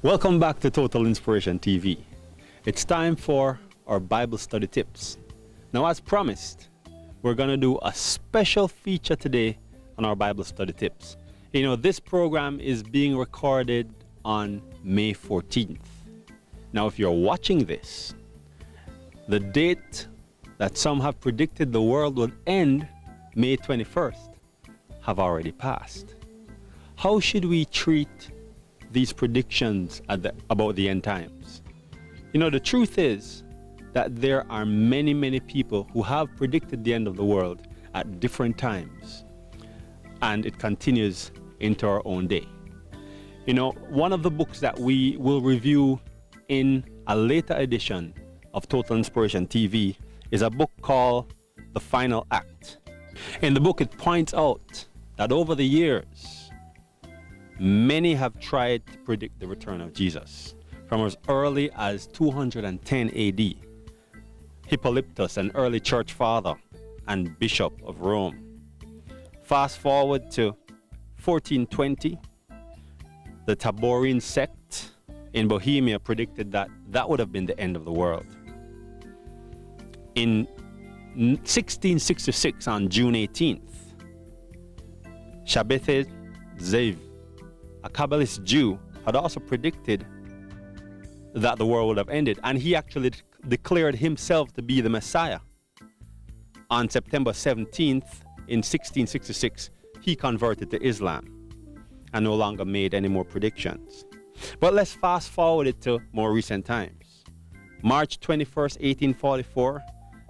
Welcome back to Total Inspiration TV. It's time for our Bible study tips. Now, as promised, we're going to do a special feature today on our Bible study tips. You know, this program is being recorded on May 14th. Now, if you're watching this, the date that some have predicted the world would end, May 21st, have already passed. How should we treat these predictions about the end times? You know, the truth is that there are many people who have predicted the end of the world at different times, and it continues into our own day. You know, one of the books that we will review in a later edition of Total Inspiration TV is a book called The Final Act. In the book, it points out that over the years, many have tried to predict the return of Jesus. From as early as 210 AD, Hippolytus, an early church father and bishop of Rome. Fast forward to 1420, the Taborean sect in Bohemia predicted that that would have been the end of the world. In 1666, on June 18th, Shabbatai Zev, a Kabbalist Jew, had also predicted that the world would have ended, and he actually declared himself to be the Messiah. On September 17th, in 1666, he converted to Islam and no longer made any more predictions. But let's fast forward it to more recent times. March 21st, 1844,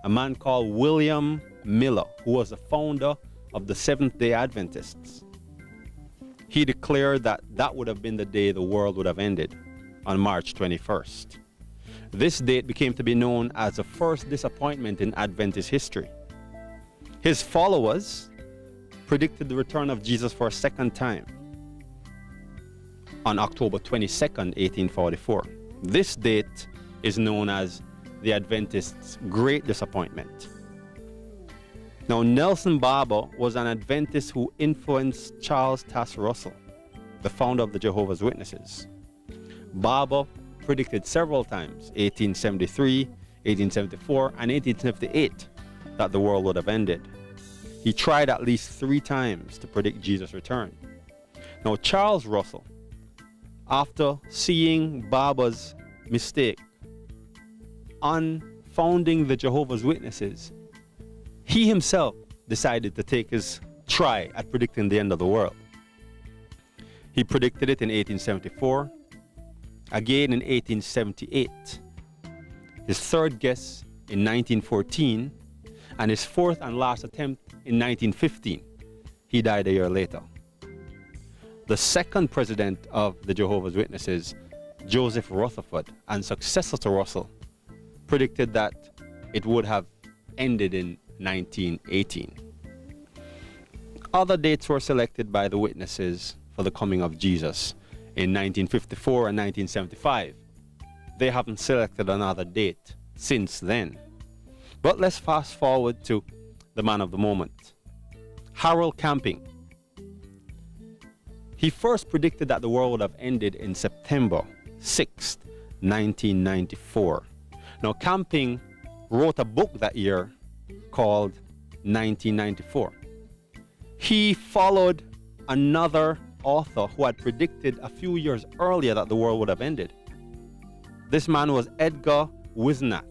a man called William Miller, who was the founder of the Seventh-day Adventists, he declared that that would have been the day the world would have ended, on March 21st. This date became to be known as the first disappointment in Adventist history. His followers predicted the return of Jesus for a second time on October 22nd, 1844. This date is known as the Adventists' Great Disappointment. Now, Nelson Barber was an Adventist who influenced Charles Taze Russell, the founder of the Jehovah's Witnesses. Barber predicted several times, 1873, 1874, and 1878, that the world would have ended. He tried at least 3 times to predict Jesus' return. Now, Charles Russell, after seeing Barber's mistake on founding the Jehovah's Witnesses, he himself decided to take his try at predicting the end of the world. He predicted it in 1874, again in 1878, his third guess in 1914, and his fourth and last attempt in 1915. He died a year later. The second president of the Jehovah's Witnesses, Joseph Rutherford, and successor to Russell, predicted that it would have ended in 1918. Other dates were selected by the witnesses for the coming of Jesus in 1954 and 1975. They haven't selected another date since then. But let's fast forward to the man of the moment, Harold Camping. He first predicted that the world would have ended in September 6th, 1994. Now, Camping wrote a book that year called 1994. He followed another author who had predicted a few years earlier that the world would have ended. This man was Edgar Wisnat,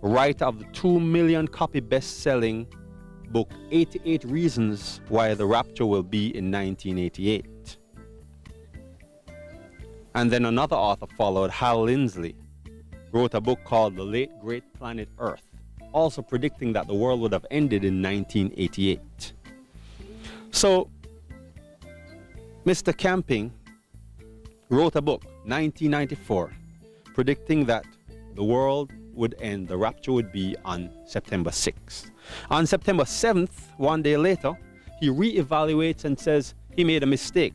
writer of the 2 million copy best-selling book 88 Reasons Why the Rapture Will Be in 1988. And then another author followed, Hal Lindsey, wrote a book called The Late Great Planet Earth, also predicting that the world would have ended in 1988. So, Mr. Camping wrote a book, 1994, predicting that the world would end, the rapture would be on September 6th. On September 7th, one day later, he reevaluates and says he made a mistake.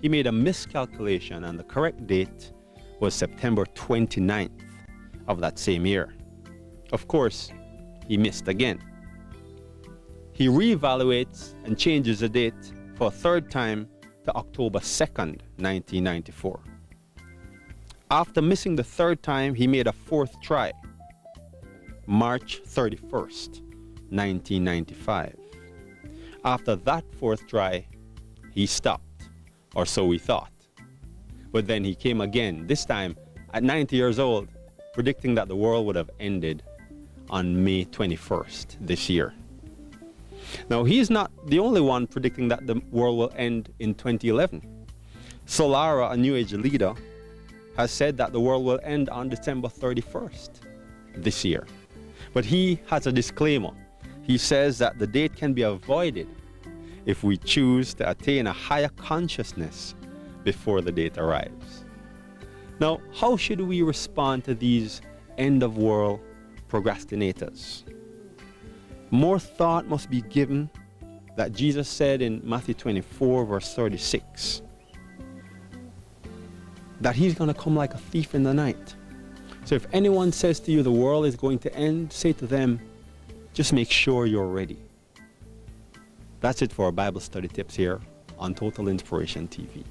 He made a miscalculation, and the correct date was September 29th of that same year. Of course, he missed again. He reevaluates and changes the date for a third time to October 2nd, 1994. After missing the third time, he made a fourth try, March 31st, 1995. After that fourth try, he stopped, or so we thought. But then he came again, this time at 90 years old, predicting that the world would have ended on May 21st this year. Now, he's not the only one predicting that the world will end in 2011. Solara, a New Age leader, has said that the world will end on December 31st this year. But he has a disclaimer. He says that the date can be avoided if we choose to attain a higher consciousness before the date arrives. Now, how should we respond to these end-of-world procrastinators? More thought must be given that Jesus said in Matthew 24, verse 36, that he's going to come like a thief in the night. So if anyone says to you the world is going to end, say to them, just make sure you're ready. That's it for our Bible study tips here on Total Inspiration TV.